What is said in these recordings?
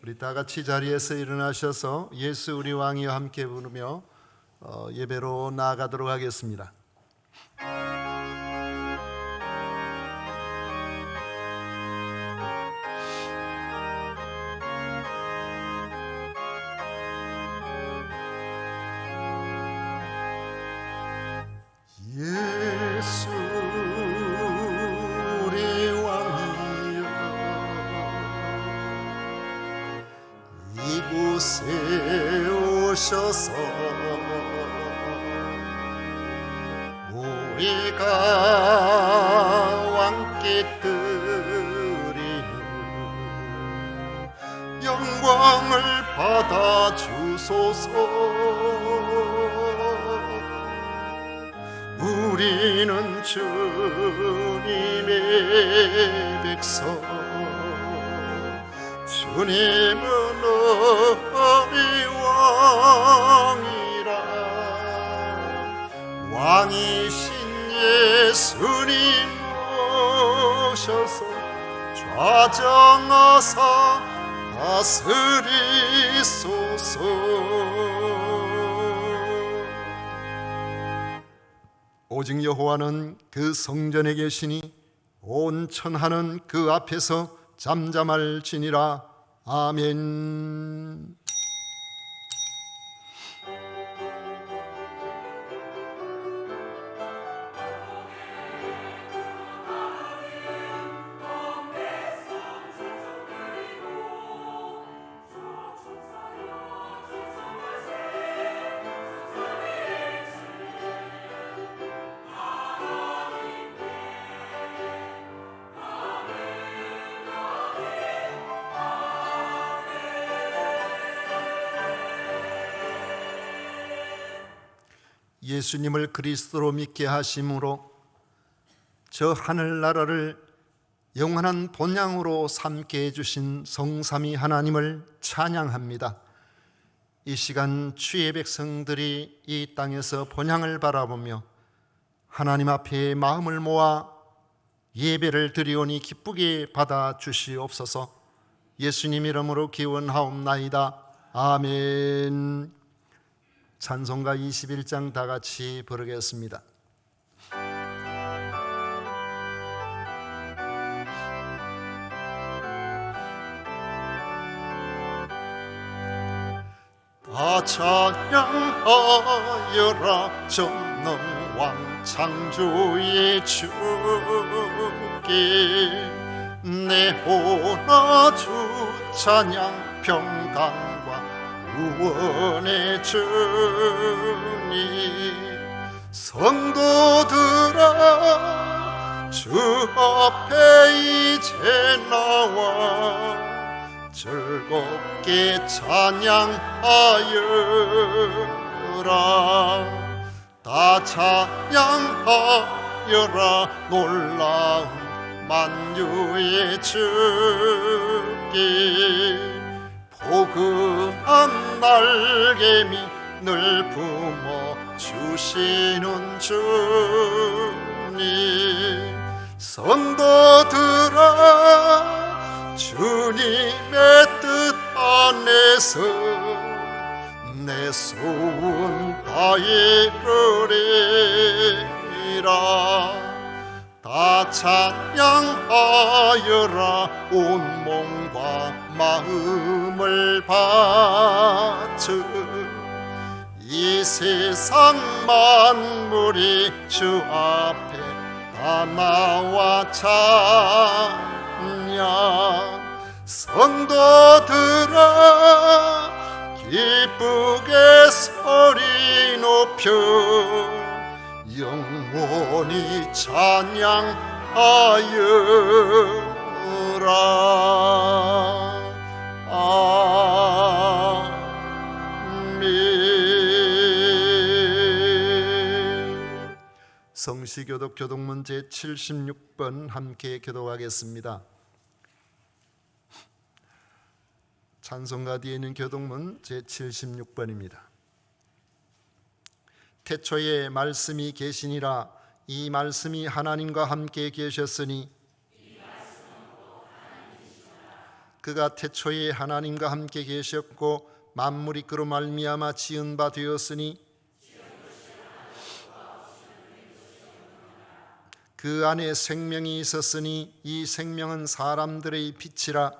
우리 다 같이 자리에서 일어나셔서 예수 우리 왕이여 함께 부르며 예배로 나아가도록 하겠습니다. 예수 우리 왕이여 이곳에 오셔서 우리가 왕께 드리는 영광을 받아 주소서. 우리는 주님의 백성, 주님은 우리 왕이라. 왕이신 예수님 오셔서 좌정하사 다스리소서. 오직 여호와는 그 성전에 계시니 온 천하는 그 앞에서 잠잠할지니라. 아멘. 예수님을 그리스도로 믿게 하심으로 저 하늘나라를 영원한 본향으로 삼게 해주신 성삼위 하나님을 찬양합니다. 이 시간 주의 백성들이 이 땅에서 본향을 바라보며 하나님 앞에 마음을 모아 예배를 드리오니 기쁘게 받아주시옵소서. 예수님 이름으로 기원하옵나이다. 아멘. 찬송가 21장 다 같이 부르겠습니다. 다 찬양하여라 전능왕 창조의 주께. 내 호나 주 찬양 평강과 구원의 주님. 성도들아 주 앞에 이제 나와 즐겁게 찬양하여라. 다 찬양하여라 놀라운 만유의 주께. 포근한 날개미 늘 품어 주시는 주님. 성도들아 주님의 뜻 안에서 내 소원 다이루리라. 다 찬양하여라 온 몸과 마음을 바쳐. 이 세상 만물이 주 앞에 다 나와 찬양. 성도들아 기쁘게 소리 높여 영원히 찬양하여라. 아멘. 성시교독 교독문 제76번 함께 교독하겠습니다. 찬송가 뒤에 있는 교독문 제76번입니다. 태초에 말씀이 계시니라. 이 말씀이 하나님과 함께 계셨으니 그가 태초에 하나님과 함께 계셨고 만물이 그로 말미암아 지은 바 되었으니 그 안에 생명이 있었으니 이 생명은 사람들의 빛이라.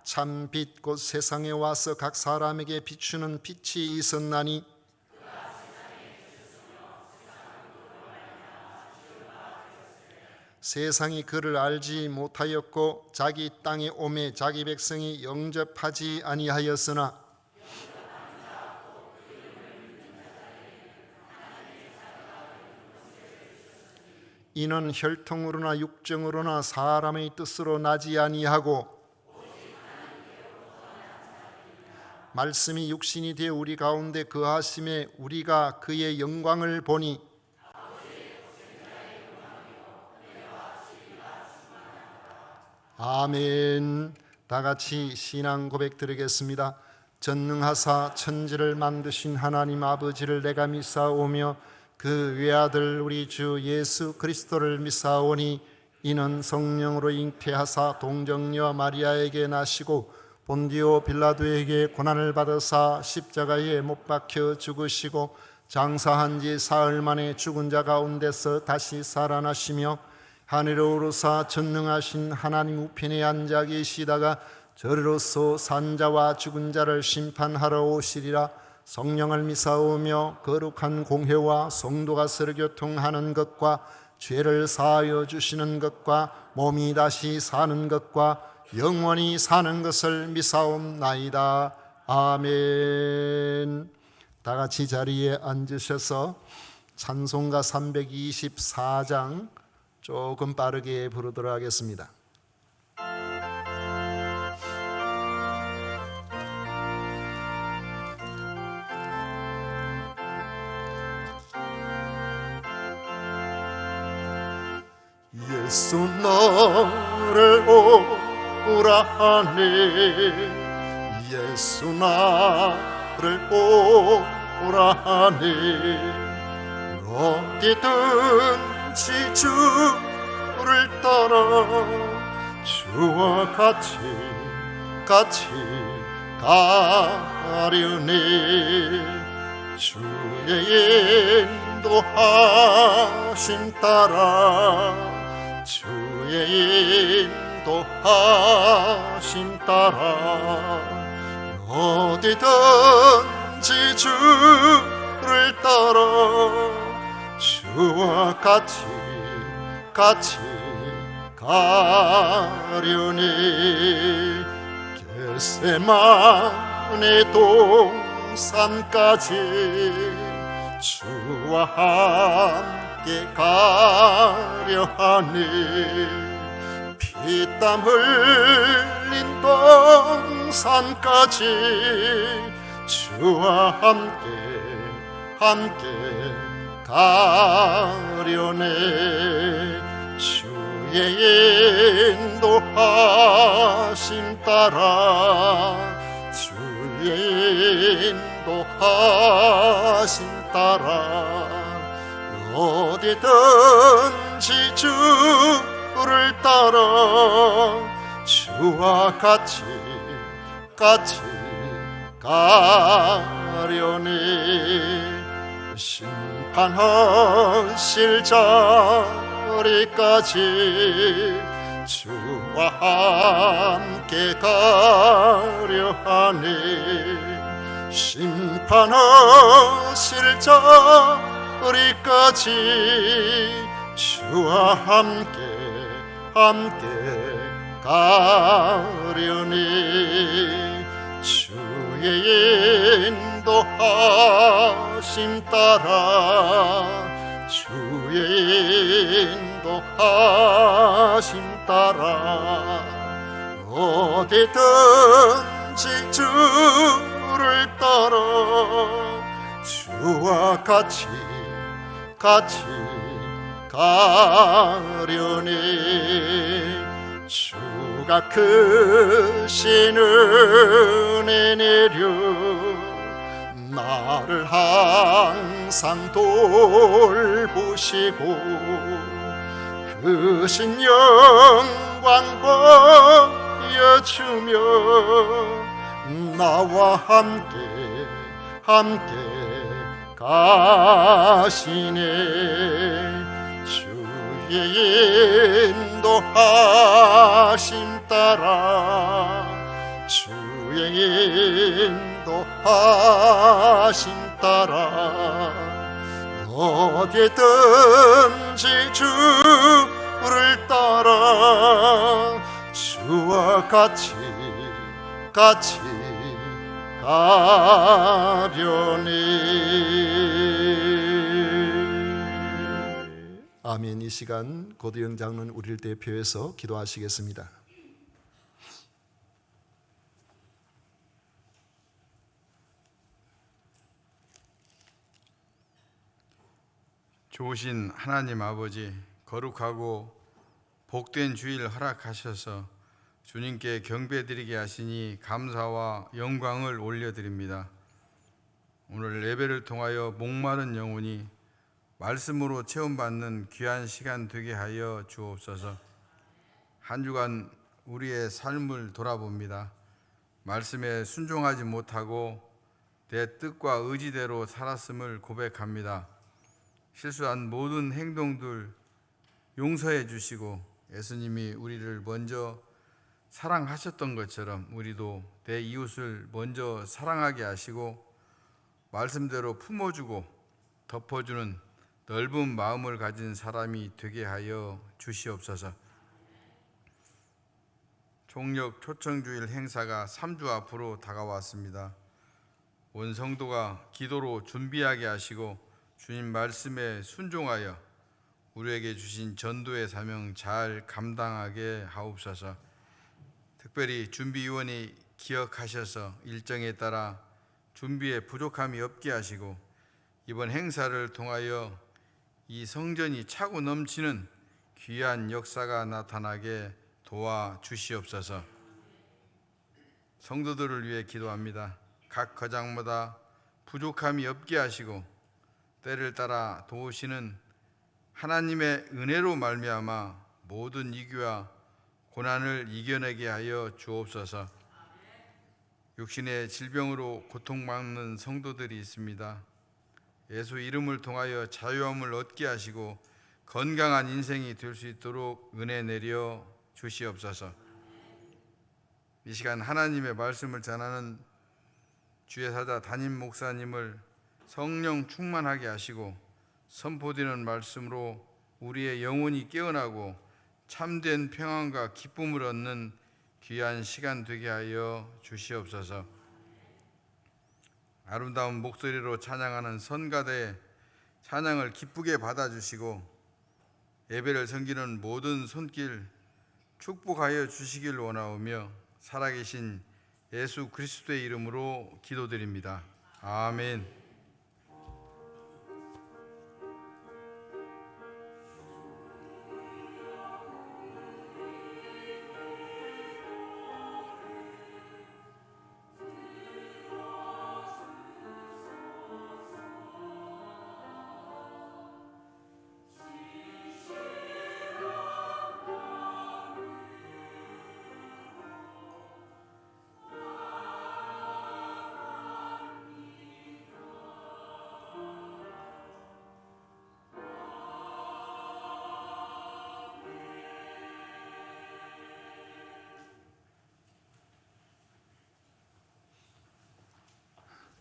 참 빛 곧 세상에 와서 각 사람에게 비추는 빛이 있었나니 세상이 그를 알지 못하였고 자기 땅에 오매 자기 백성이 영접하지 아니하였으나 이는 혈통으로나 육정으로나 사람의 뜻으로 나지 아니하고 말씀이 육신이 되어 우리 가운데 거하심에 우리가 그의 영광을 보니 아멘. 다 같이 신앙 고백 드리겠습니다. 전능하사 천지를 만드신 하나님 아버지를 내가 믿사오며 그 외아들 우리 주 예수 그리스도를 믿사오니 이는 성령으로 잉태하사 동정녀 마리아에게 나시고 본디오 빌라도에게 고난을 받으사 십자가에 못 박혀 죽으시고 장사한 지 사흘 만에 죽은 자 가운데서 다시 살아나시며 하늘로 오르사 전능하신 하나님 우편에 앉아 계시다가 저리로서 산자와 죽은 자를 심판하러 오시리라. 성령을 믿사오며 거룩한 공회와 성도가 서로 교통하는 것과 죄를 사하여 주시는 것과 몸이 다시 사는 것과 영원히 사는 것을 믿사옵나이다. 아멘. 다 같이 자리에 앉으셔서 찬송가 324장 조금 빠르게 부르도록 하겠습니다. 예수 나를 오라 하네 예수 나를 오라 하네 어디든지 주를 따라 주와 같이 가려네 주의 인도하심 따라 주의 인도하심 따라 어디든지 주를 따라 주와 같이 가려니 겟세마네 동산까지 주와 함께 가려 하니 피땀 흘린 동산까지 주와 함께 가려네 주의 인도하심 따라 주의 인도하심 따라 어디든지 주를 따라 주와 같이 가려네 심판하실 자리까지 주와 함께 가려 하네 심판하실 자리까지 주와 함께 가려네 주의 인도하심 따라 주의 인도하심 따라 어디든지 주를 따라 주와 같이 가려네 주가 크신 은혜 내려 나를 항상 돌보시고 크신 영광 보여주며 나와 함께 가시네. 주의 인도하심 따라 주의 인도하심 따라 어디든지 주를 따라 주와 같이 가려네. 아멘. 이 시간 고도영 장로는 우리를 대표해서 기도하시겠습니다. 좋으신 하나님 아버지, 거룩하고 복된 주일 허락하셔서 주님께 경배드리게 하시니 감사와 영광을 올려드립니다. 오늘 예배를 통하여 목마른 영혼이 말씀으로 체험받는 귀한 시간 되게 하여 주옵소서. 한 주간 우리의 삶을 돌아봅니다. 말씀에 순종하지 못하고 내 뜻과 의지대로 살았음을 고백합니다. 실수한 모든 행동들 용서해 주시고 예수님이 우리를 먼저 사랑하셨던 것처럼 우리도 내 이웃을 먼저 사랑하게 하시고 말씀대로 품어주고 덮어주는 넓은 마음을 가진 사람이 되게 하여 주시옵소서. 총력 초청주일 행사가 3주 앞으로 다가왔습니다. 온 성도가 기도로 준비하게 하시고 주님 말씀에 순종하여 우리에게 주신 전도의 사명 잘 감당하게 하옵소서. 특별히 준비위원이 기억하셔서 일정에 따라 준비에 부족함이 없게 하시고 이번 행사를 통하여 이 성전이 차고 넘치는 귀한 역사가 나타나게 도와주시옵소서. 성도들을 위해 기도합니다. 각 거장마다 부족함이 없게 하시고 때를 따라 도우시는 하나님의 은혜로 말미암아 모든 위기와 고난을 이겨내게 하여 주옵소서. 육신의 질병으로 고통받는 성도들이 있습니다. 예수 이름을 통하여 자유함을 얻게 하시고 건강한 인생이 될 수 있도록 은혜 내려 주시옵소서. 이 시간 하나님의 말씀을 전하는 주의 사자 담임 목사님을 성령 충만하게 하시고 선포되는 말씀으로 우리의 영혼이 깨어나고 참된 평안과 기쁨을 얻는 귀한 시간 되게 하여 주시옵소서. 아름다운 목소리로 찬양하는 선가대의 찬양을 기쁘게 받아주시고 예배를 섬기는 모든 손길 축복하여 주시길 원하오며 살아계신 예수 그리스도의 이름으로 기도드립니다. 아멘.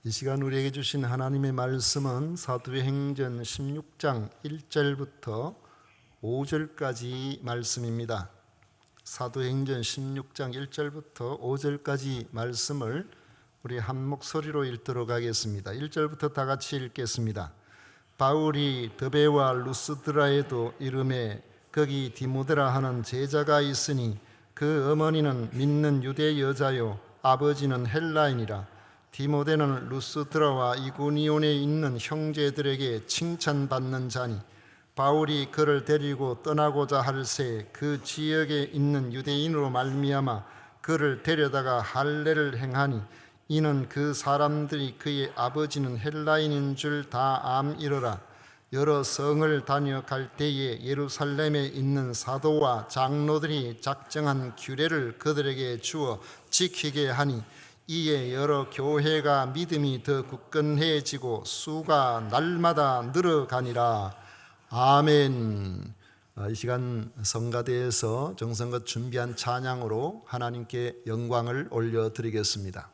이 시간 우리에게 주신 하나님의 말씀은 사도행전 16장 1절부터 5절까지 말씀입니다. 사도행전 16장 1절부터 5절까지 말씀을 우리 한 목소리로 읽도록 하겠습니다. 1절부터 다 같이 읽겠습니다. 바울이 더베와 루스드라에도 이르매 거기 디모데라 하는 제자가 있으니 그 어머니는 믿는 유대 여자요 아버지는 헬라인이라. 디모데는 루스드라와 이고니온에 있는 형제들에게 칭찬받는 자니 바울이 그를 데리고 떠나고자 할새 그 지역에 있는 유대인으로 말미암아 그를 데려다가 할례를 행하니 이는 그 사람들이 그의 아버지는 헬라인인 줄 다 암이러라. 여러 성을 다녀갈 때에 예루살렘에 있는 사도와 장로들이 작정한 규례를 그들에게 주어 지키게 하니 이에 여러 교회가 믿음이 더 굳건해지고 수가 날마다 늘어가니라. 아멘. 이 시간 성가대에서 정성껏 준비한 찬양으로 하나님께 영광을 올려드리겠습니다.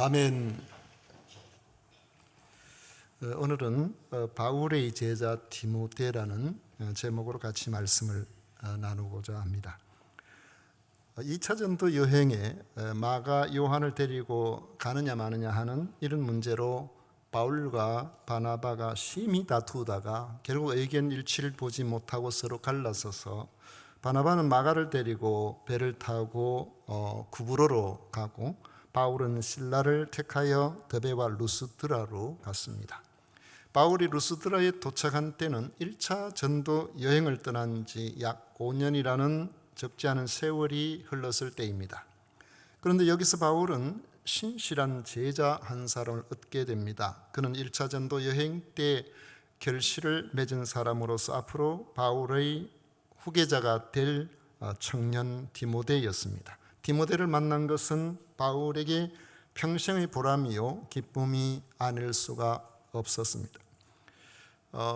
아멘. 오늘은 바울의 제자 디모데라는 제목으로 같이 말씀을 나누고자 합니다. 2차 전도 여행에 마가 요한을 데리고 가느냐 마느냐 하는 이런 문제로 바울과 바나바가 심히 다투다가 결국 의견 일치를 보지 못하고 서로 갈라서서 바나바는 마가를 데리고 배를 타고 구브로로 가고 바울은 실라를 택하여 더베와 루스드라로 갔습니다. 바울이 루스드라에 도착한 때는 1차 전도 여행을 떠난 지 약 5년이라는 적지 않은 세월이 흘렀을 때입니다. 그런데 여기서 바울은 신실한 제자 한 사람을 얻게 됩니다. 그는 1차 전도 여행 때 결실을 맺은 사람으로서 앞으로 바울의 후계자가 될 청년 디모데였습니다. 디모데를 만난 것은 바울에게 평생의 보람이요 기쁨이 아닐 수가 없었습니다.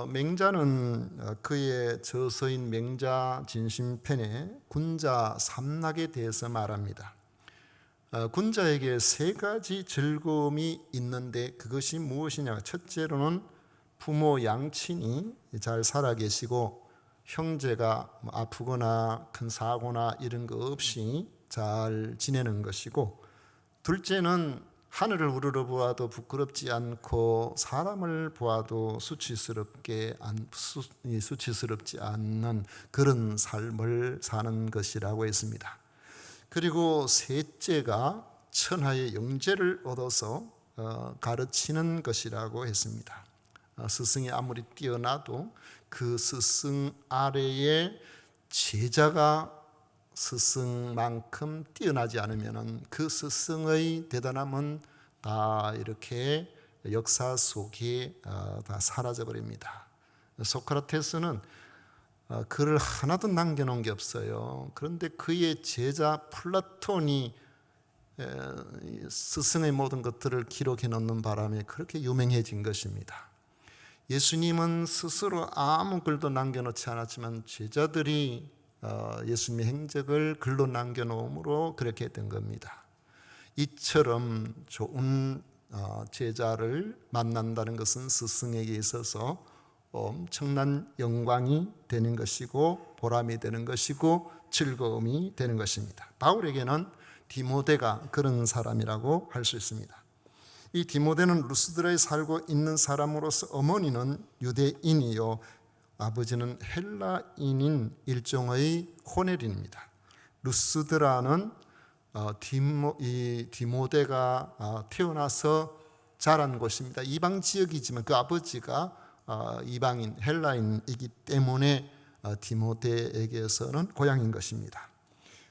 맹자는 그의 저서인 맹자 진심편에 군자 삼락에 대해서 말합니다. 군자에게 세 가지 즐거움이 있는데 그것이 무엇이냐? 첫째로는 부모 양친이 잘 살아계시고 형제가 아프거나 큰 사고나 이런 거 없이 잘 지내는 것이고, 둘째는 하늘을 우러러 보아도 부끄럽지 않고 사람을 보아도 수치스럽지 않는 그런 삶을 사는 것이라고 했습니다. 그리고 셋째가 천하의 영재를 얻어서 가르치는 것이라고 했습니다. 스승이 아무리 뛰어나도 그 스승 아래에 제자가 스승만큼 뛰어나지 않으면 그 스승의 대단함은 다 이렇게 역사 속에 다 사라져 버립니다. 소크라테스는 글을 하나도 남겨놓은 게 없어요. 그런데 그의 제자 플라톤이 스승의 모든 것들을 기록해 놓는 바람에 그렇게 유명해진 것입니다. 예수님은 스스로 아무 글도 남겨놓지 않았지만 제자들이 예수님의 행적을 글로 남겨놓음으로 그렇게 된 겁니다. 이처럼 좋은 제자를 만난다는 것은 스승에게 있어서 엄청난 영광이 되는 것이고 보람이 되는 것이고 즐거움이 되는 것입니다. 바울에게는 디모데가 그런 사람이라고 할 수 있습니다. 이 디모데는 루스드라에 살고 있는 사람으로서 어머니는 유대인이요 아버지는 헬라인인 일종의 호넬인입니다. 루스드라는 디모데가 태어나서 자란 곳입니다. 이방 지역이지만 그 아버지가 이방인 헬라인이기 때문에 디모데에게서는 고향인 것입니다.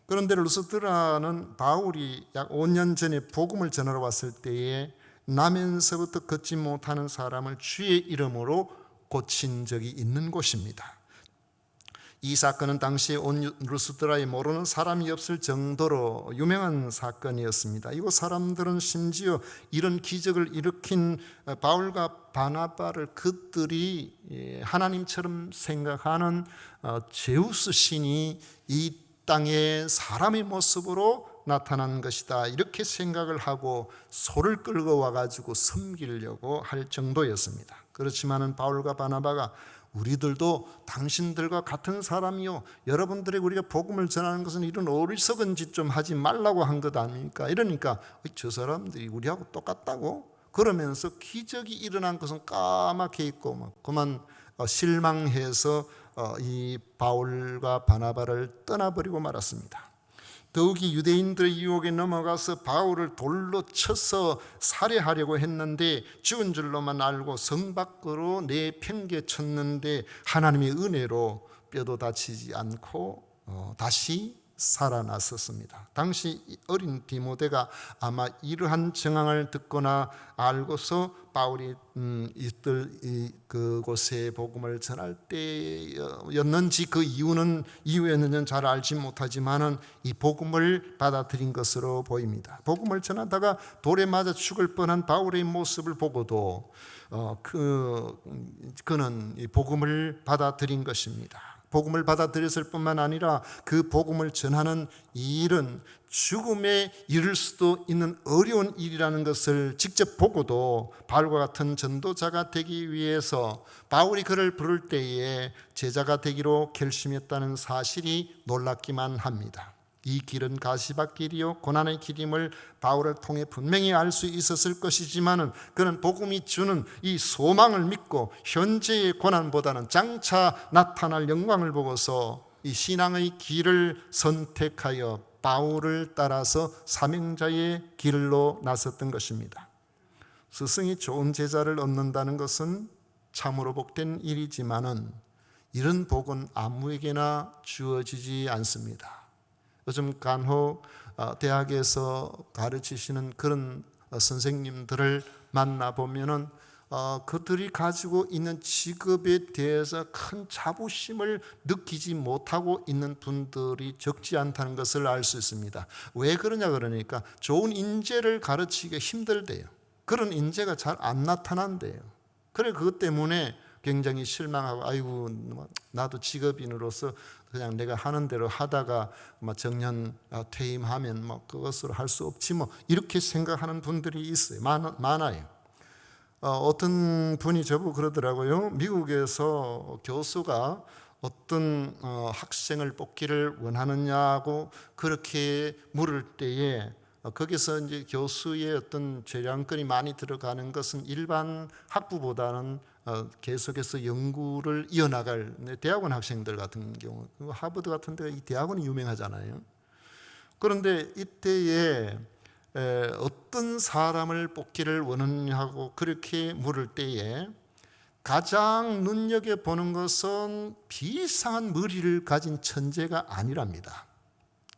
그런데 루스드라는 바울이 약 5년 전에 복음을 전하러 왔을 때에 나면서부터 걷지 못하는 사람을 주의 이름으로 고친 적이 있는 곳입니다. 이 사건은 당시에 온 루스드라에 모르는 사람이 없을 정도로 유명한 사건이었습니다. 이곳 사람들은 심지어 이런 기적을 일으킨 바울과 바나바를 그들이 하나님처럼 생각하는 제우스 신이 이 땅에 사람의 모습으로 나타난 것이다 이렇게 생각을 하고 소를 끌고 와가지고 섬기려고 할 정도였습니다. 그렇지만은 바울과 바나바가 우리들도 당신들과 같은 사람이요 여러분들에게 우리가 복음을 전하는 것은 이런 어리석은 짓 좀 하지 말라고 한 것 아닙니까? 이러니까 저 사람들이 우리하고 똑같다고? 그러면서 기적이 일어난 것은 까맣게 있고 그만 실망해서 이 바울과 바나바를 떠나버리고 말았습니다. 더욱이 유대인들의 유혹에 넘어가서 바울을 돌로 쳐서 살해하려고 했는데 죽은 줄로만 알고 성 밖으로 내팽개쳤는데 하나님의 은혜로 뼈도 다치지 않고 다시 살아났었습니다. 당시 어린 디모데가 아마 이러한 정황을 듣거나 알고서 바울이 그곳에 복음을 전할 때였는지 그 이유였는지는 잘 알지 못하지만은 이 복음을 받아들인 것으로 보입니다. 복음을 전하다가 돌에 맞아 죽을 뻔한 바울의 모습을 보고도 그는 이 복음을 받아들인 것입니다. 복음을 받아들였을 뿐만 아니라 그 복음을 전하는 이 일은 죽음에 이를 수도 있는 어려운 일이라는 것을 직접 보고도 바울과 같은 전도자가 되기 위해서 바울이 그를 부를 때에 제자가 되기로 결심했다는 사실이 놀랍기만 합니다. 이 길은 가시밭길이요 고난의 길임을 바울을 통해 분명히 알 수 있었을 것이지만은 그는 복음이 주는 이 소망을 믿고 현재의 고난보다는 장차 나타날 영광을 보고서 이 신앙의 길을 선택하여 바울을 따라서 사명자의 길로 나섰던 것입니다. 스승이 좋은 제자를 얻는다는 것은 참으로 복된 일이지만은 이런 복은 아무에게나 주어지지 않습니다. 요즘 간혹 대학에서 가르치시는 그런 선생님들을 만나보면은 그들이 가지고 있는 직업에 대해서 큰 자부심을 느끼지 못하고 있는 분들이 적지 않다는 것을 알 수 있습니다. 왜 그러냐 그러니까 좋은 인재를 가르치기가 힘들대요. 그런 인재가 잘 안 나타난대요. 그래 그것 때문에 굉장히 실망하고 아이고 나도 직업인으로서 그냥 내가 하는 대로 하다가 정년 퇴임하면 그것으로 할 수 없지 이렇게 생각하는 분들이 있어요. 많아요. 어떤 분이 저보고 그러더라고요. 미국에서 교수가 어떤 학생을 뽑기를 원하느냐고 그렇게 물을 때에 거기서 이제 교수의 어떤 재량권이 많이 들어가는 것은 일반 학부보다는 계속해서 연구를 이어나갈 대학원 학생들 같은 경우, 하버드 같은 데가 이 대학원이 유명하잖아요. 그런데 이때에 어떤 사람을 뽑기를 원하냐고 그렇게 물을 때에 가장 눈여겨보는 것은 비상한 머리를 가진 천재가 아니랍니다.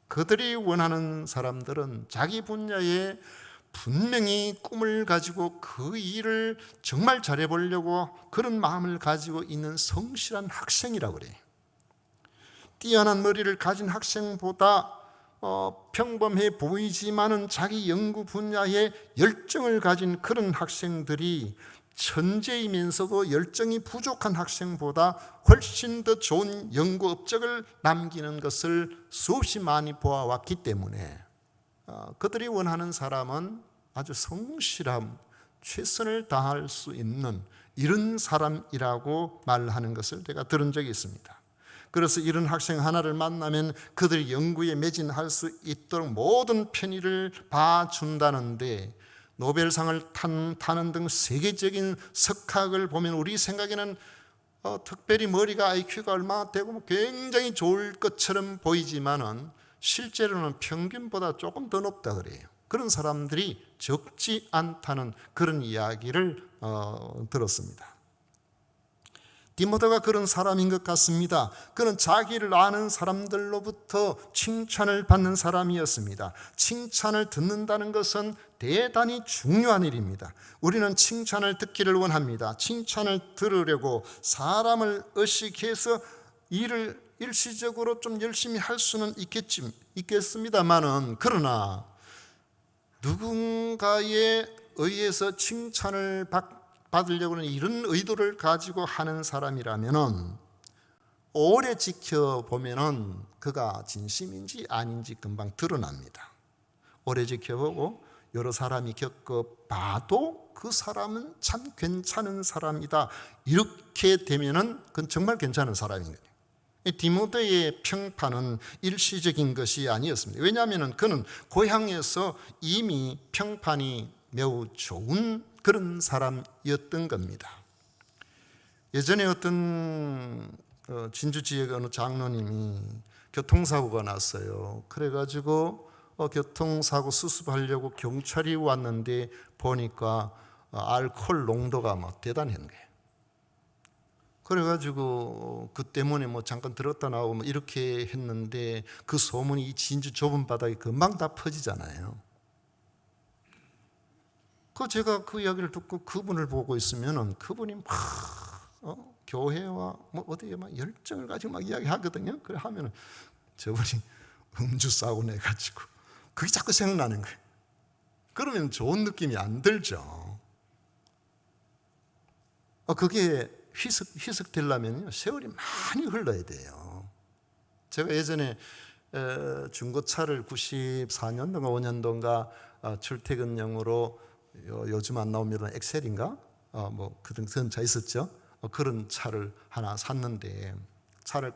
그들이 원하는 사람들은 자기 분야에 분명히 꿈을 가지고 그 일을 정말 잘해보려고 그런 마음을 가지고 있는 성실한 학생이라고 그래요. 뛰어난 머리를 가진 학생보다 평범해 보이지만은 자기 연구 분야에 열정을 가진 그런 학생들이 천재이면서도 열정이 부족한 학생보다 훨씬 더 좋은 연구 업적을 남기는 것을 수없이 많이 보아왔기 때문에 그들이 원하는 사람은 아주 성실함, 최선을 다할 수 있는 이런 사람이라고 말하는 것을 제가 들은 적이 있습니다. 그래서 이런 학생 하나를 만나면 그들이 연구에 매진할 수 있도록 모든 편의를 봐준다는데 노벨상을 타는 등 세계적인 석학을 보면 우리 생각에는 특별히 머리가 IQ가 얼마나 되고 굉장히 좋을 것처럼 보이지만은 실제로는 평균보다 조금 더 높다 그래요. 그런 사람들이 적지 않다는 그런 이야기를 들었습니다. 디모데가 그런 사람인 것 같습니다. 그는 자기를 아는 사람들로부터 칭찬을 받는 사람이었습니다. 칭찬을 듣는다는 것은 대단히 중요한 일입니다. 우리는 칭찬을 듣기를 원합니다. 칭찬을 들으려고 사람을 의식해서 일을 일시적으로 좀 열심히 할 수는 있겠습니다만은 그러나 누군가에 의해서 칭찬을 받으려고 하는 이런 의도를 가지고 하는 사람이라면은 오래 지켜보면은 그가 진심인지 아닌지 금방 드러납니다. 오래 지켜보고 여러 사람이 겪어봐도 그 사람은 참 괜찮은 사람이다. 이렇게 되면은 그건 정말 괜찮은 사람인 거예요. 디모데의 평판은 일시적인 것이 아니었습니다. 왜냐하면 그는 고향에서 이미 평판이 매우 좋은 그런 사람이었던 겁니다. 예전에 어떤 진주 지역의 어느 장로님이 교통사고가 났어요. 그래가지고 교통사고 수습하려고 경찰이 왔는데 보니까 알코올 농도가 대단한 거예요. 그래가지고 그 때문에 잠깐 들었다 나오고 이렇게 했는데 그 소문이 이 진주 좁은 바닥에 금방 다 퍼지잖아요. 제가 그 이야기를 듣고 그분을 보고 있으면은 그분이 교회와 어디에 열정을 가지고 이야기하거든요. 그래 하면은 저분이 음주 사고 내가지고 그게 자꾸 생각나는 거예요. 그러면 좋은 느낌이 안 들죠. 그게 희석되려면 세월이 많이 흘러야 돼요. 제가 예전에 중고차를 94년도인가 5년도인가 출퇴근용으로 요즘 안 나옵니다. 엑셀인가? 뭐 그런 차 있었죠. 그런 차를 하나 샀는데 차를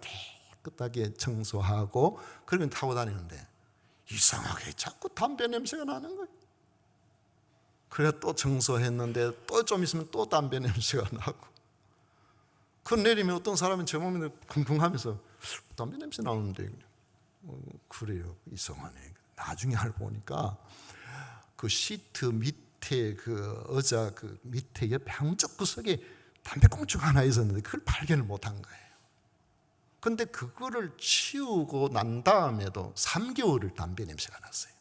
깨끗하게 청소하고 그러면 타고 다니는데 이상하게 자꾸 담배 냄새가 나는 거예요. 그래 또 청소했는데 또 좀 있으면 또 담배 냄새가 나고 그 내리면 어떤 사람은 제 몸에 쿵쿵하면서 담배 냄새 나는데 그래요. 이상하네. 나중에 알고 보니까 그 시트 밑에 그 의자 그 밑에 옆에 한쪽 구석에 담배꽁초가 하나 있었는데 그걸 발견을 못한 거예요. 근데 그거를 치우고 난 다음에도 3개월을 담배 냄새가 났어요.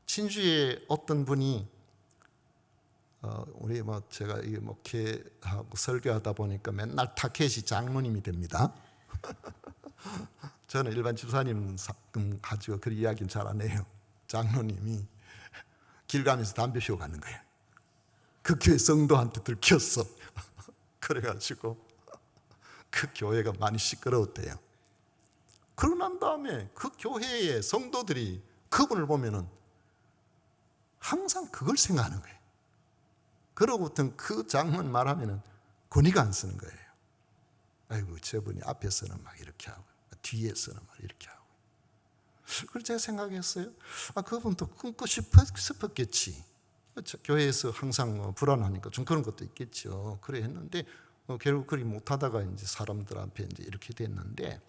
진주에 어떤 분이 우리 뭐 제가 이 목회하고 설교하다 보니까 맨날 타켓이 장로님이 됩니다. 저는 일반 집사님 가지고 그 이야기는 잘 안 해요. 장로님이 길 가면서 담배 피우고 가는 거예요. 그 교회 성도한테 들켰어. 그래가지고 그 교회가 많이 시끄러웠대요. 그러고 난 다음에 그 교회의 성도들이 그분을 보면은 항상 그걸 생각하는 거예요. 그러고부터 그 장로님 말하면은 권위가 안 쓰는 거예요. 아이고 저분이 앞에서는 막 이렇게 하고 뒤에서는 막 이렇게 하고. 그래서 제가 생각했어요. 그분도 끊고 싶었겠지. 교회에서 항상 불안하니까 좀 그런 것도 있겠죠. 그래 했는데 결국 그리 못하다가 이제 사람들 앞에 이제 이렇게 됐는데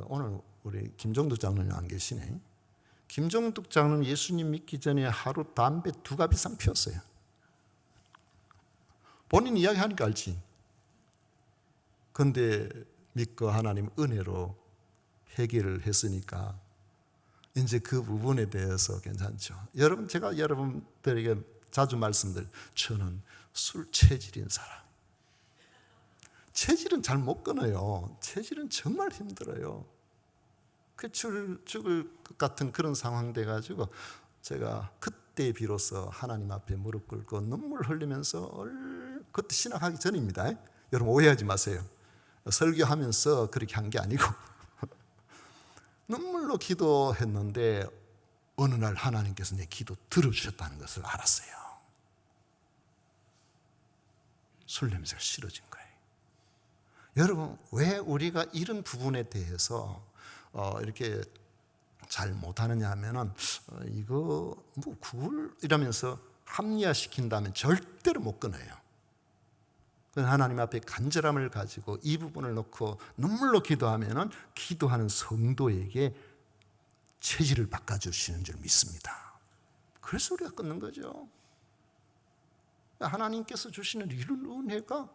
오늘 우리 김종덕 장로님 안 계시네. 김종덕 장로는 예수님 믿기 전에 하루 담배 2갑 이상 피웠어요. 본인 이야기하니까 알지. 근데 믿고 하나님 은혜로 해결을 했으니까 이제 그 부분에 대해서 괜찮죠. 여러분 제가 여러분들에게 자주 말씀드려요. 저는 술 체질인 사람. 체질은 잘 못 끊어요. 체질은 정말 힘들어요. 그 죽을 것 같은 그런 상황 돼가지고 제가 그때 비로소 하나님 앞에 무릎 꿇고 눈물 흘리면서 그때 신학하기 전입니다. 여러분 오해하지 마세요. 설교하면서 그렇게 한 게 아니고 눈물로 기도했는데 어느 날 하나님께서 내 기도 들어주셨다는 것을 알았어요. 술 냄새가 싫어진 거예요. 여러분 왜 우리가 이런 부분에 대해서 이렇게 잘 못하느냐 하면은 이거 뭐 그걸 이러면서 합리화시킨다면 절대로 못 끊어요. 하나님 앞에 간절함을 가지고 이 부분을 놓고 눈물로 기도하면은 기도하는 성도에게 체질을 바꿔주시는 줄 믿습니다. 그래서 우리가 끊는 거죠. 하나님께서 주시는 이런 은혜가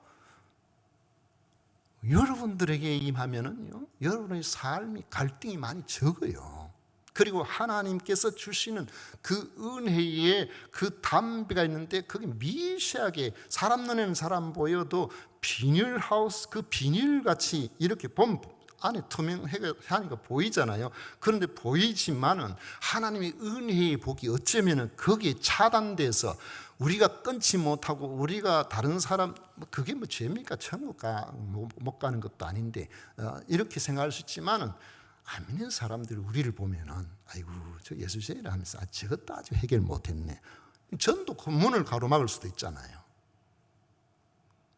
여러분들에게 임하면은요, 여러분의 삶이 갈등이 많이 적어요. 그리고 하나님께서 주시는 그 은혜에 그 담배가 있는데 그게 미세하게 사람 눈에는 사람 보여도 비닐하우스 그 비닐같이 이렇게 보면 안에 투명하니까 보이잖아요. 그런데 보이지만은 하나님의 은혜의 복이 어쩌면은 거기에 차단돼서 우리가 끊지 못하고 우리가 다른 사람 그게 뭐 죄입니까? 천국 못 가는 것도 아닌데 이렇게 생각할 수 있지만은 안 믿는 사람들이 우리를 보면은 아이고 저 예수제라 하면서 저것도 아직 해결 못했네. 전도 그 문을 가로막을 수도 있잖아요.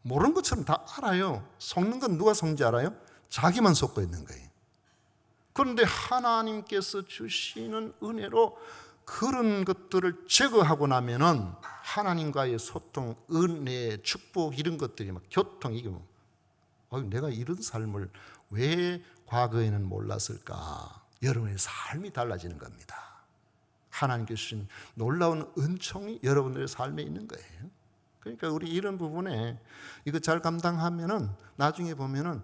모르는 것처럼 다 알아요. 속는 건 누가 속는지 알아요? 자기만 속고 있는 거예요. 그런데 하나님께서 주시는 은혜로 그런 것들을 제거하고 나면은 하나님과의 소통, 은혜, 축복 이런 것들이 막 교통 이게 뭐 내가 이런 삶을 왜 과거에는 몰랐을까? 여러분의 삶이 달라지는 겁니다. 하나님께 주신 놀라운 은총이 여러분들의 삶에 있는 거예요. 그러니까 우리 이런 부분에 이거 잘 감당하면은 나중에 보면은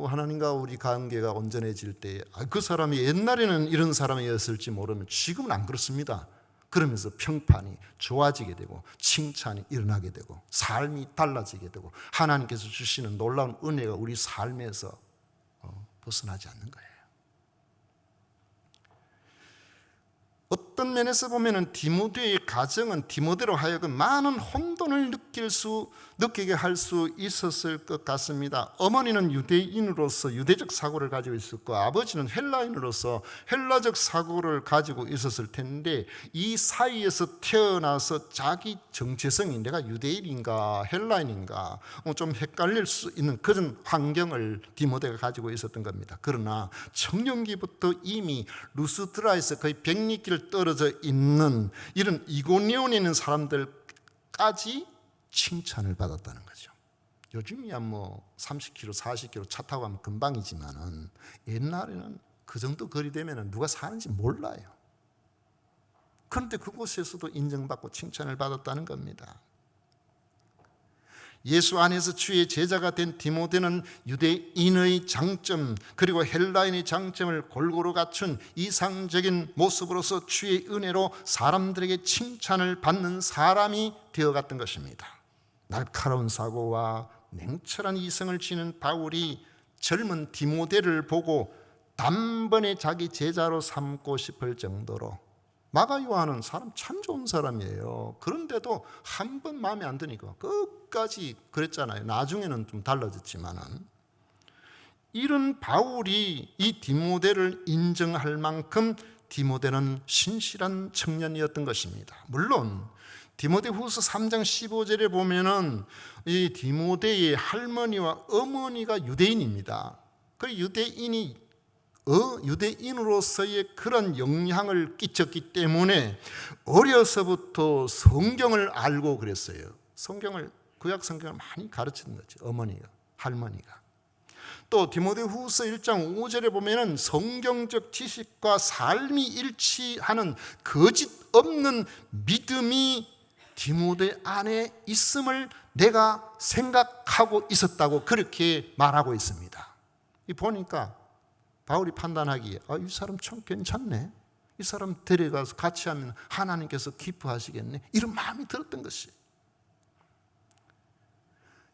하나님과 우리 관계가 온전해질 때 그 사람이 옛날에는 이런 사람이었을지 모르면 지금은 안 그렇습니다. 그러면서 평판이 좋아지게 되고 칭찬이 일어나게 되고 삶이 달라지게 되고 하나님께서 주시는 놀라운 은혜가 우리 삶에서 벗어나지 않는 거예요. 어떤 면에서 보면은 디모데의 가정은 디모데로 하여금 많은 혼돈을 느끼게 할 수 있었을 것 같습니다. 어머니는 유대인으로서 유대적 사고를 가지고 있었고, 아버지는 헬라인으로서 헬라적 사고를 가지고 있었을 텐데, 이 사이에서 태어나서 자기 정체성이 내가 유대인인가 헬라인인가 좀 헷갈릴 수 있는 그런 환경을 디모데가 가지고 있었던 겁니다. 그러나 청년기부터 이미 루스드라에서 거의 100리길 떨어져 있는 이런 이고니온에 있는 사람들까지 칭찬을 받았다는 거죠. 요즘이야 뭐 30km, 40km 차 타고 가면 금방이지만은 옛날에는 그 정도 거리 되면 누가 사는지 몰라요. 그런데 그곳에서도 인정받고 칭찬을 받았다는 겁니다. 예수 안에서 주의 제자가 된 디모데는 유대인의 장점 그리고 헬라인의 장점을 골고루 갖춘 이상적인 모습으로서 주의 은혜로 사람들에게 칭찬을 받는 사람이 되어갔던 것입니다. 날카로운 사고와 냉철한 이성을 지닌 바울이 젊은 디모데를 보고 단번에 자기 제자로 삼고 싶을 정도로, 마가 요한은 사람 참 좋은 사람이에요. 그런데도 한 번 마음에 안 드니까 끝까지 그랬잖아요. 나중에는 좀 달라졌지만은, 이런 바울이 이 디모데를 인정할 만큼 디모데는 신실한 청년이었던 것입니다. 물론 디모데후서 3장 15절에 보면은 이 디모데의 할머니와 어머니가 유대인입니다. 그 유대인으로서의 그런 영향을 끼쳤기 때문에 어려서부터 성경을 알고 그랬어요. 구약 성경을 많이 가르치는 거죠. 어머니가, 할머니가. 또 디모데후서 1장 5절에 보면은 성경적 지식과 삶이 일치하는 거짓 없는 믿음이 디모데 안에 있음을 내가 생각하고 있었다고 그렇게 말하고 있습니다. 이 보니까 바울이 판단하기에 이 사람 참 괜찮네, 이 사람 데려가서 같이 하면 하나님께서 기뻐하시겠네, 이런 마음이 들었던 것이,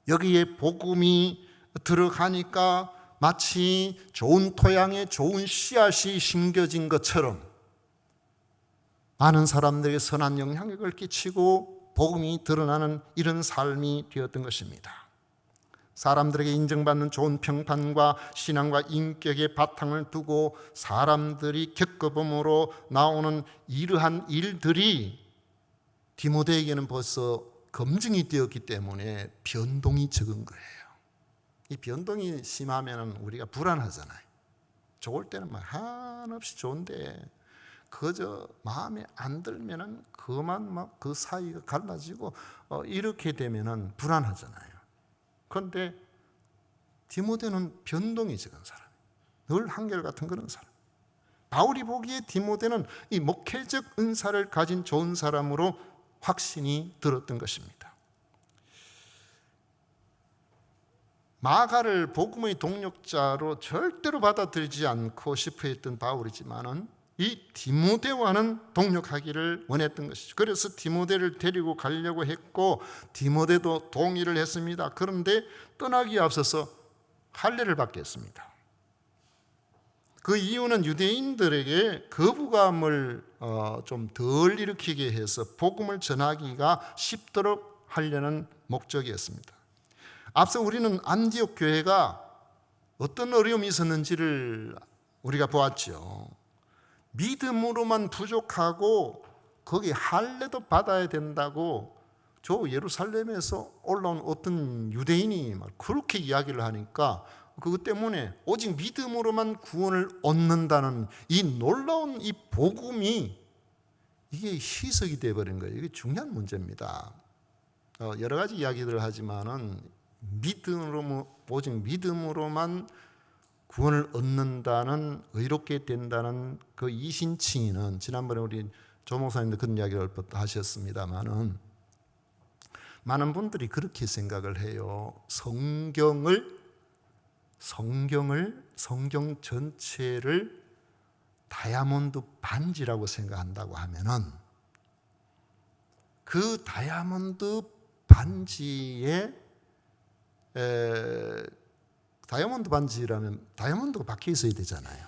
여기에 복음이 들어가니까 마치 좋은 토양에 좋은 씨앗이 심겨진 것처럼 많은 사람들에게 선한 영향력을 끼치고 복음이 드러나는 이런 삶이 되었던 것입니다. 사람들에게 인정받는 좋은 평판과 신앙과 인격의 바탕을 두고 사람들이 겪어봄으로 나오는 이러한 일들이 디모데에게는 벌써 검증이 되었기 때문에 변동이 적은 거예요. 이 변동이 심하면 우리가 불안하잖아요. 좋을 때는 막 한없이 좋은데 그저 마음에 안 들면은 그만 막 그 사이가 갈라지고 이렇게 되면은 불안하잖아요. 그런데 디모데는 변동이 적은 사람, 늘 한결같은 그런 사람. 바울이 보기에 디모데는 이 목회적 은사를 가진 좋은 사람으로 확신이 들었던 것입니다. 마가를 복음의 동력자로 절대로 받아들이지 않고 싶어 했던 바울이지만은 이 디모데와는 동력하기를 원했던 것이죠. 그래서 디모데를 데리고 가려고 했고 디모데도 동의를 했습니다. 그런데 떠나기에 앞서서 할례를 받게 했습니다. 그 이유는 유대인들에게 거부감을 좀 덜 일으키게 해서 복음을 전하기가 쉽도록 하려는 목적이었습니다. 앞서 우리는 안디옥 교회가 어떤 어려움이 있었는지를 우리가 보았죠. 믿음으로만 부족하고 거기 할례도 받아야 된다고 저 예루살렘에서 올라온 어떤 유대인이 막 그렇게 이야기를 하니까 그것 때문에 오직 믿음으로만 구원을 얻는다는 이 놀라운 이 복음이 이게 희석이 되어버린 거예요. 이게 중요한 문제입니다. 여러 가지 이야기들을 하지만은 오직 믿음으로만 구원을 얻는다는, 의롭게 된다는 그 이신칭의는 지난번에 우리 조 목사님도 그런 이야기를 하셨습니다만은 많은 분들이 그렇게 생각을 해요. 성경 전체를 다이아몬드 반지라고 생각한다고 하면은 그 다이아몬드 반지에 다이아몬드 반지라면 다이아몬드가 박혀 있어야 되잖아요.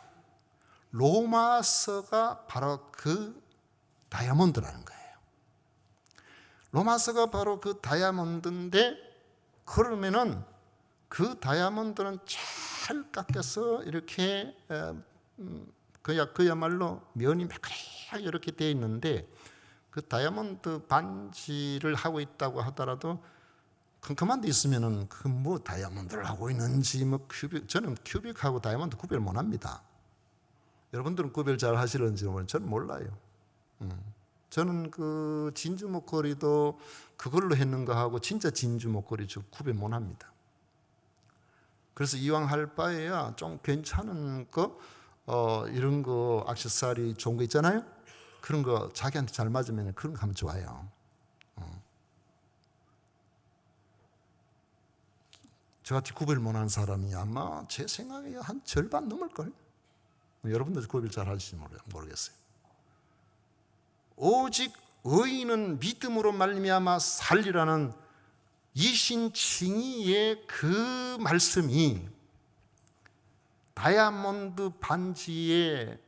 로마서가 바로 그 다이아몬드라는 거예요. 로마서가 바로 그 다이아몬드인데, 그러면은 그 다이아몬드는 잘 깎여서 이렇게 그야말로 면이 매끄럽게 이렇게 되어 있는데, 그 다이아몬드 반지를 하고 있다고 하더라도 컴컴한 데 있으면은 그 뭐 다이아몬드를 하고 있는지 뭐 저는 큐빅하고 다이아몬드 구별 못 합니다. 여러분들은 구별 잘 하시는지 저는 몰라요. 저는 그 진주 목걸이도 그걸로 했는 거하고 진짜 진주 목걸이 저 구별 못 합니다. 그래서 이왕 할 바에야 좀 괜찮은 거 이런 거 액세서리 좋은 거 있잖아요. 그런 거 자기한테 잘 맞으면 그런 거 하면 좋아요. 저같이 구별 못하는 사람이 아마 제 생각에 한 절반 넘을걸. 여러분들 구별 잘 하실지 모르겠어요. 오직 의인은 믿음으로 말미암아 살리라는 이신칭의의 그 말씀이 다이아몬드 반지에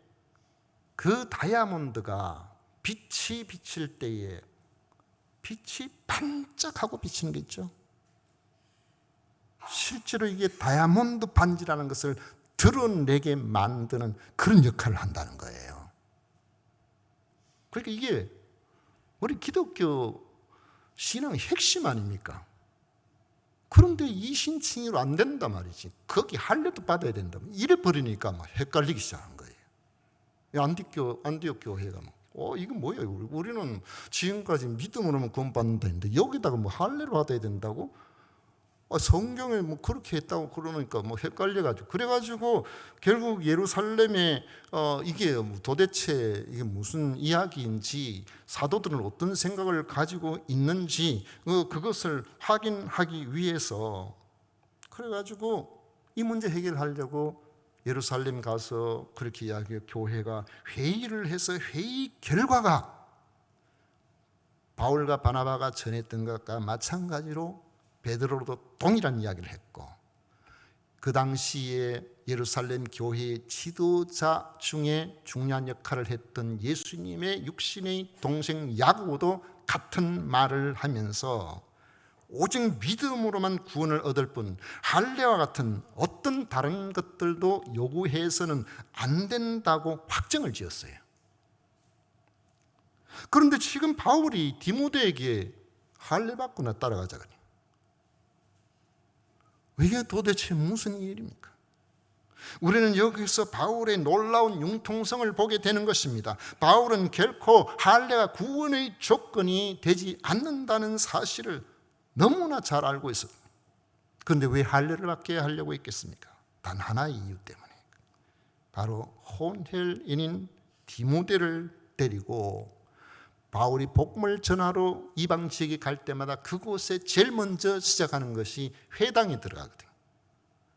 그 다이아몬드가 빛이 비칠 때에 빛이 반짝하고 비치는 게 있죠. 실제로 이게 다이아몬드 반지라는 것을 드러내게 만드는 그런 역할을 한다는 거예요. 그러니까 이게 우리 기독교 신앙의 핵심 아닙니까? 그런데 이신칭의로 안 된단 말이지. 거기 할례도 받아야 된다. 이래 버리니까 막 헷갈리기 시작한 거예요. 안디옥 교회가 이건 뭐야? 우리는 지금까지 믿음으로만 구원받는다 했는데 여기다가 뭐 할례를 받아야 된다고? 성경에 뭐 그렇게 했다고 그러니까 뭐 헷갈려가지고, 그래가지고 결국 예루살렘에 이게 도대체 이게 무슨 이야기인지, 사도들은 어떤 생각을 가지고 있는지 그것을 확인하기 위해서, 그래가지고 이 문제 해결하려고 예루살렘 가서 그렇게 이야기해요. 교회가 회의를 해서 회의 결과가 바울과 바나바가 전했던 것과 마찬가지로 베드로도 동일한 이야기를 했고, 그 당시에 예루살렘 교회의 지도자 중에 중요한 역할을 했던 예수님의 육신의 동생 야고보도 같은 말을 하면서 오직 믿음으로만 구원을 얻을 뿐 할례와 같은 어떤 다른 것들도 요구해서는 안 된다고 확정을 지었어요. 그런데 지금 바울이 디모데에게 할례 받거나 따라가자 그래. 이게 도대체 무슨 일입니까? 우리는 여기서 바울의 놀라운 융통성을 보게 되는 것입니다. 바울은 결코 할례가 구원의 조건이 되지 않는다는 사실을 너무나 잘 알고 있어요. 그런데 왜 할례를 받게 하려고 했겠습니까? 단 하나의 이유 때문에. 바로 혼혈인인 디모데를 데리고 바울이 복음을 전하러 이방 지역에 갈 때마다 그곳에 제일 먼저 시작하는 것이 회당에 들어가거든요.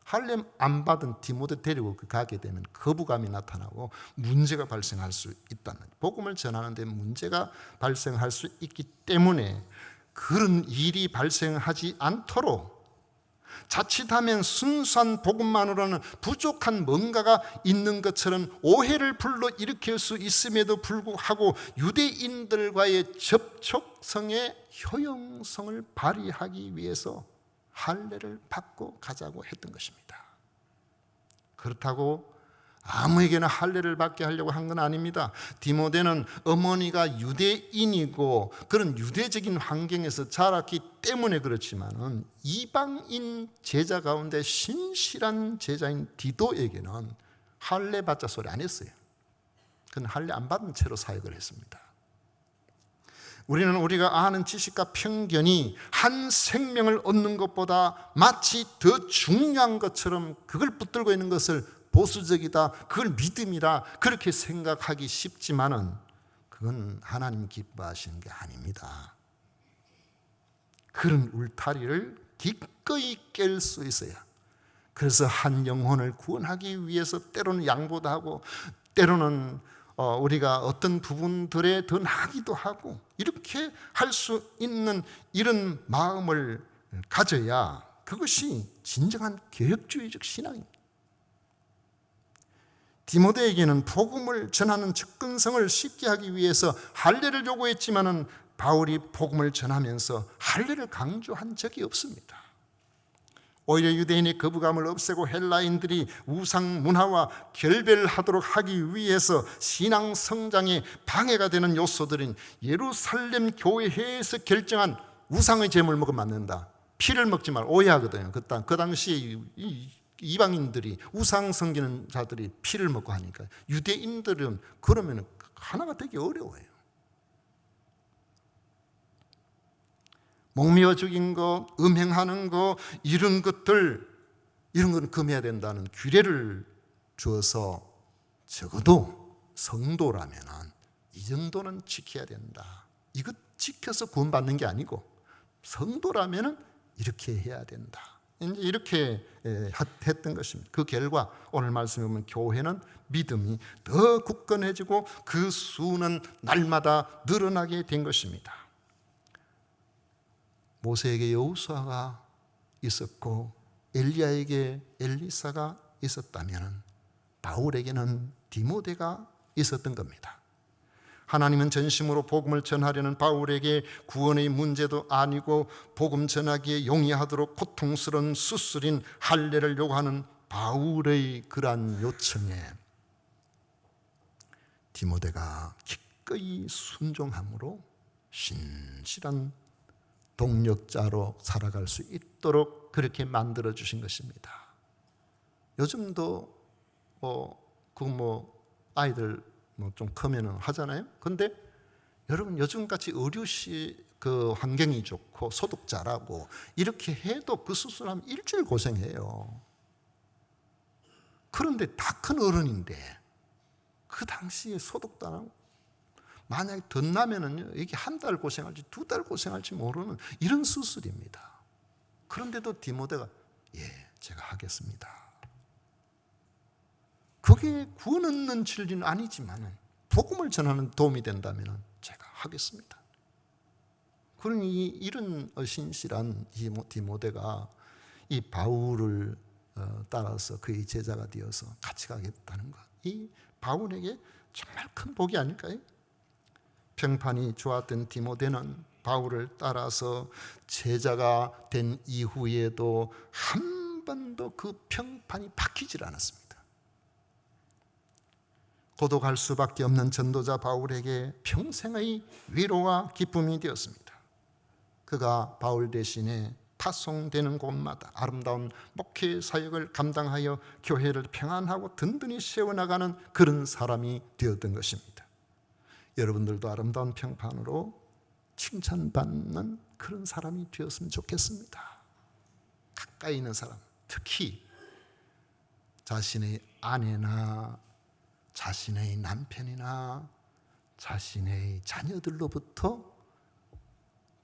할례 안 받은 디모데 데리고 가게 되면 거부감이 나타나고 문제가 발생할 수 있다는, 복음을 전하는데 문제가 발생할 수 있기 때문에 그런 일이 발생하지 않도록, 자칫하면 순수한 복음만으로는 부족한 뭔가가 있는 것처럼 오해를 불러일으킬 수 있음에도 불구하고 유대인들과의 접촉성의 효용성을 발휘하기 위해서 할례를 받고 가자고 했던 것입니다. 그렇다고 아무에게나 할례를 받게 하려고 한 건 아닙니다. 디모데는 어머니가 유대인이고 그런 유대적인 환경에서 자랐기 때문에 그렇지만은 이방인 제자 가운데 신실한 제자인 디도에게는 할례 받자 소리 안 했어요. 그는 할례 안 받은 채로 사역을 했습니다. 우리는 우리가 아는 지식과 편견이 한 생명을 얻는 것보다 마치 더 중요한 것처럼 그걸 붙들고 있는 것을 보수적이다, 그걸 믿음이다, 그렇게 생각하기 쉽지만은 그건 하나님 기뻐하시는 게 아닙니다. 그런 울타리를 기꺼이 깰 수 있어야, 그래서 한 영혼을 구원하기 위해서 때로는 양보도 하고 때로는 우리가 어떤 부분들에 더 나기도 하고 이렇게 할 수 있는 이런 마음을 가져야 그것이 진정한 개혁주의적 신앙입니다. 디모데에게는 복음을 전하는 접근성을 쉽게 하기 위해서 할례를 요구했지만은 바울이 복음을 전하면서 할례를 강조한 적이 없습니다. 오히려 유대인의 거부감을 없애고 헬라인들이 우상 문화와 결별하도록 하기 위해서 신앙 성장에 방해가 되는 요소들인 예루살렘 교회에서 결정한 우상의 제물 먹으면 안 된다, 피를 먹지 말고, 오해하거든요. 그 당시에 이방인들이 우상 섬기는 자들이 피를 먹고 하니까 유대인들은 그러면 하나가 되기 어려워요. 목미어 죽인 거, 음행하는 거, 이런 것들, 이런 건 금해야 된다는 규례를 주어서 적어도 성도라면 이 정도는 지켜야 된다. 이것 지켜서 구원받는 게 아니고 성도라면 이렇게 해야 된다. 이제 이렇게 했던 것입니다. 그 결과 오늘 말씀에 보면 교회는 믿음이 더 굳건해지고 그 수는 날마다 늘어나게 된 것입니다. 모세에게 여호수아가 있었고 엘리야에게 엘리사가 있었다면 바울에게는 디모데가 있었던 겁니다. 하나님은 전심으로 복음을 전하려는 바울에게 구원의 문제도 아니고 복음 전하기에 용이하도록 고통스러운 수술인 할례를 요구하는 바울의 그러한 요청에 디모데가 기꺼이 순종함으로 신실한 동력자로 살아갈 수 있도록 그렇게 만들어 주신 것입니다. 요즘도 아이들 좀 크면은 하잖아요. 근데 여러분 요즘같이 의료시 그 환경이 좋고 소득 잘하고 이렇게 해도 그 수술하면 일주일 고생해요. 그런데 다 큰 어른인데 그 당시에 소득도 안 하고 만약에 덧나면은요, 이게 한 달 고생할지 2달 고생할지 모르는 이런 수술입니다. 그런데도 디모데가 제가 하겠습니다. 그게 구원 얻는 진리는 아니지만 복음을 전하는 도움이 된다면 제가 하겠습니다. 그러니 이런 신실한 디모데가 이 바울을 따라서 그의 제자가 되어서 같이 가겠다는 것, 이 바울에게 정말 큰 복이 아닐까요? 평판이 좋았던 디모데는 바울을 따라서 제자가 된 이후에도 한 번도 그 평판이 바뀌질 않았습니다. 고독할 수밖에 없는 전도자 바울에게 평생의 위로와 기쁨이 되었습니다. 그가 바울 대신에 파송되는 곳마다 아름다운 목회 사역을 감당하여 교회를 평안하고 든든히 세워나가는 그런 사람이 되었던 것입니다. 여러분들도 아름다운 평판으로 칭찬받는 그런 사람이 되었으면 좋겠습니다. 가까이 있는 사람, 특히 자신의 아내나 자신의 남편이나 자신의 자녀들로부터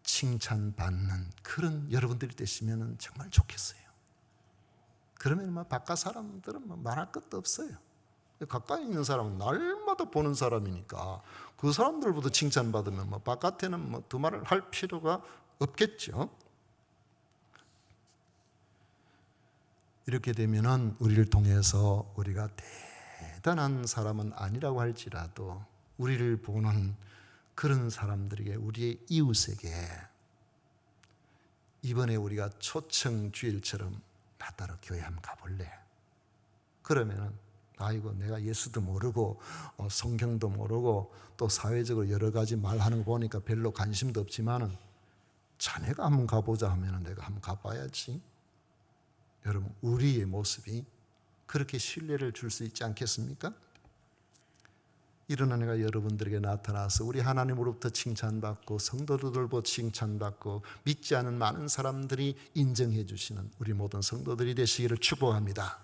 칭찬받는 그런 여러분들이 되시면 정말 좋겠어요. 그러면 바깥 사람들은 말할 것도 없어요. 가까이 있는 사람은 날마다 보는 사람이니까 그 사람들부터 칭찬받으면 바깥에는 두말을 할 필요가 없겠죠. 이렇게 되면은 우리를 통해서 우리가 대단한 사람은 아니라고 할지라도 우리를 보는 그런 사람들에게, 우리의 이웃에게 이번에 우리가 초청 주일처럼 나따라 교회 한번 가볼래? 그러면은 아이고 내가 예수도 모르고 성경도 모르고 또 사회적으로 여러 가지 말하는 거 보니까 별로 관심도 없지만은 자네가 한번 가보자 하면은 내가 한번 가봐야지. 여러분, 우리의 모습이 그렇게 신뢰를 줄 수 있지 않겠습니까? 이런 은혜가 여러분들에게 나타나서 우리 하나님으로부터 칭찬받고 성도들로부터 칭찬받고 믿지 않은 많은 사람들이 인정해 주시는 우리 모든 성도들이 되시기를 축복합니다.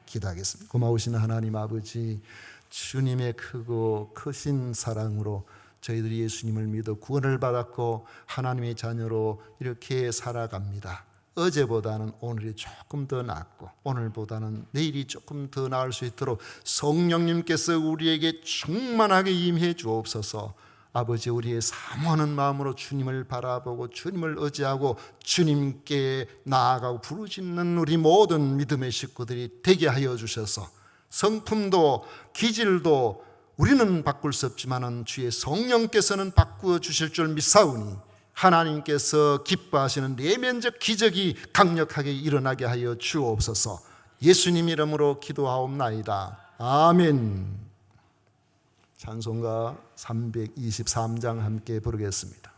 기도하겠습니다. 고마우신 하나님 아버지, 주님의 크고 크신 사랑으로 저희들이 예수님을 믿어 구원을 받았고 하나님의 자녀로 이렇게 살아갑니다. 어제보다는 오늘이 조금 더 낫고 오늘보다는 내일이 조금 더 나을 수 있도록 성령님께서 우리에게 충만하게 임해 주옵소서. 아버지, 우리의 사모하는 마음으로 주님을 바라보고 주님을 의지하고 주님께 나아가고 부르짖는 우리 모든 믿음의 식구들이 되게 하여 주셔서 성품도 기질도 우리는 바꿀 수 없지만은 주의 성령께서는 바꾸어 주실 줄 믿사오니 하나님께서 기뻐하시는 내면적 기적이 강력하게 일어나게 하여 주옵소서. 예수님 이름으로 기도하옵나이다. 아멘. 찬송가 323장 함께 부르겠습니다.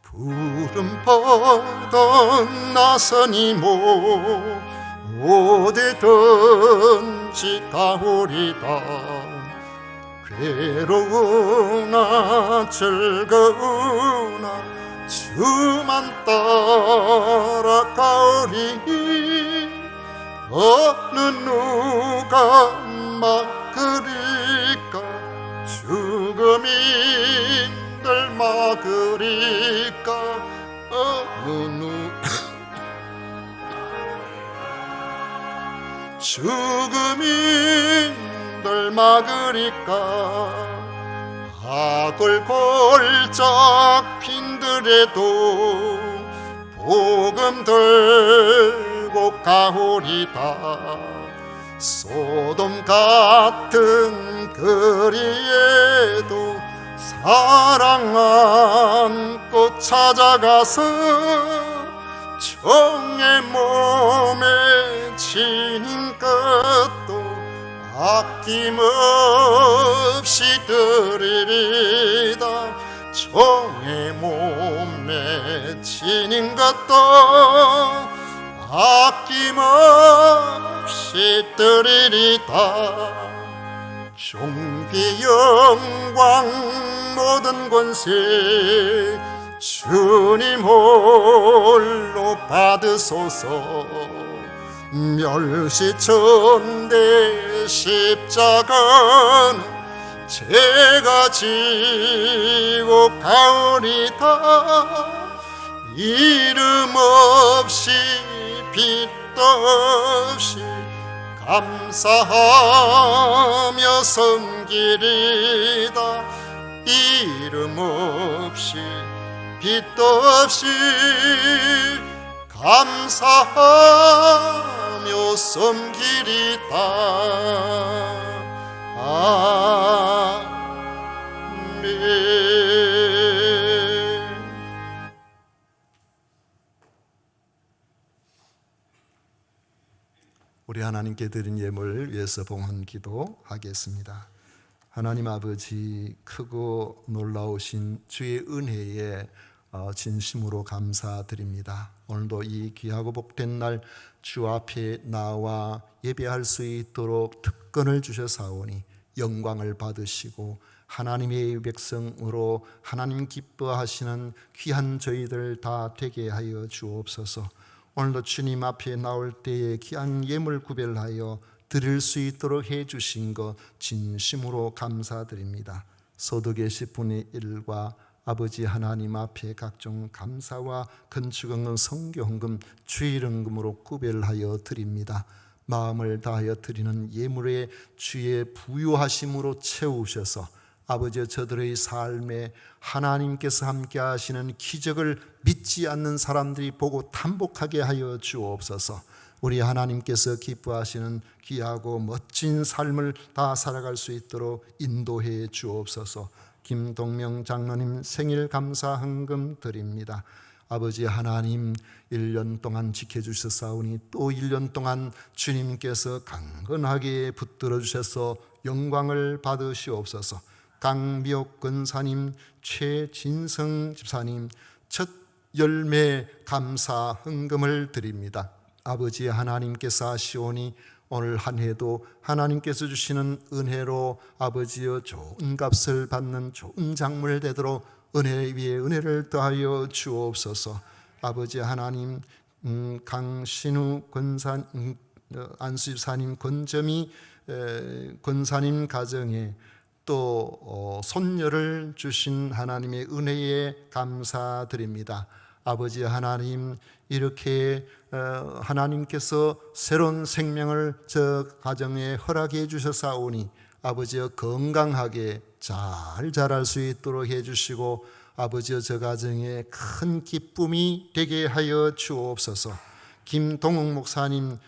푸른 바다 나서니모 어디든지 가오리다. 괴로우나 즐거우나 주만 따라가오리. 어느 누가 막으리까 죽음인들 막으리까. 죽음인들 막으리까. 악을 골짝 핀들에도 복음 들고 가오리다. 소돔 같은 거리에도 사랑 안고 찾아가서 종의 몸에 지닌 것도 아낌없이 드리리다. 종의 몸에 지닌 것도 아낌없이 드리리다. 존귀 영광 모든 권세 주님 홀로 받으소서. 멸시천대 십자가는 제가 지고 가오리다. 이름 없이 빛도 없이 감사하며 섬기리다. 이름 없이 빛도 없이 감사하며 섬기리다. 아멘. 우리 하나님께 드린 예물 위해서 봉헌 기도하겠습니다. 하나님 아버지, 크고 놀라우신 주의 은혜에 진심으로 감사드립니다. 오늘도 이 귀하고 복된 날 주 앞에 나와 예배할 수 있도록 특권을 주셔사오니 영광을 받으시고 하나님의 백성으로 하나님 기뻐하시는 귀한 저희들 다 되게 하여 주옵소서. 오늘도 주님 앞에 나올 때에 귀한 예물 구별하여 드릴 수 있도록 해주신 것 진심으로 감사드립니다. 소득의 10분의 1과 아버지 하나님 앞에 각종 감사와 건축헌금, 성교헌금, 주일헌금으로 구별하여 드립니다. 마음을 다하여 드리는 예물에 주의 부유하심으로 채우셔서 아버지 저들의 삶에 하나님께서 함께 하시는 기적을 믿지 않는 사람들이 보고 탐복하게 하여 주옵소서. 우리 하나님께서 기뻐하시는 귀하고 멋진 삶을 다 살아갈 수 있도록 인도해 주옵소서. 김동명 장로님 생일 감사 헌금 드립니다. 아버지 하나님, 1년 동안 지켜주셨사오니 또 1년 동안 주님께서 강건하게 붙들어 주셔서 영광을 받으시옵소서. 강미옥 권사님, 최진성 집사님 첫 열매 감사 헌금을 드립니다. 아버지 하나님께서 하시오니 오늘 한 해도 하나님께서 주시는 은혜로 아버지여 좋은 값을 받는 좋은 작물 되도록 은혜 위에 은혜를 더하여 주옵소서. 아버지 하나님, 강신우 권사님, 안수집사님, 권점이 권사님 가정에 또 손녀를 주신 하나님의 은혜에 감사드립니다. 아버지 하나님, 이렇게 하나님께서 새로운 생명을 저 가정에 허락해 주셨사오니 아버지여 건강하게 잘 자랄 수 있도록 해주시고 아버지여 저 가정에 큰 기쁨이 되게 하여 주옵소서. 김동욱 목사님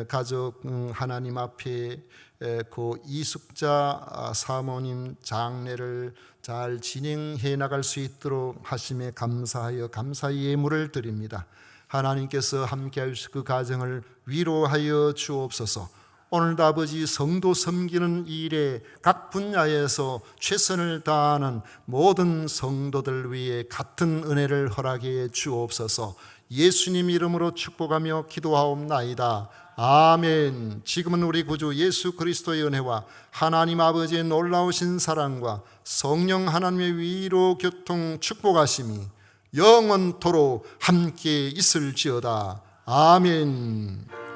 가족 하나님 앞에 그 이숙자 사모님 장례를 잘 진행해 나갈 수 있도록 하심에 감사하여 감사의 예물을 드립니다. 하나님께서 함께 하시고 그 가정을 위로하여 주옵소서. 오늘도 아버지 성도 섬기는 일에 각 분야에서 최선을 다하는 모든 성도들 위해 같은 은혜를 허락해 주옵소서. 예수님 이름으로 축복하며 기도하옵나이다. 아멘. 지금은 우리 구주 예수 그리스도의 은혜와 하나님 아버지의 놀라우신 사랑과 성령 하나님의 위로 교통 축복하심이 영원토록 함께 있을지어다. 아멘.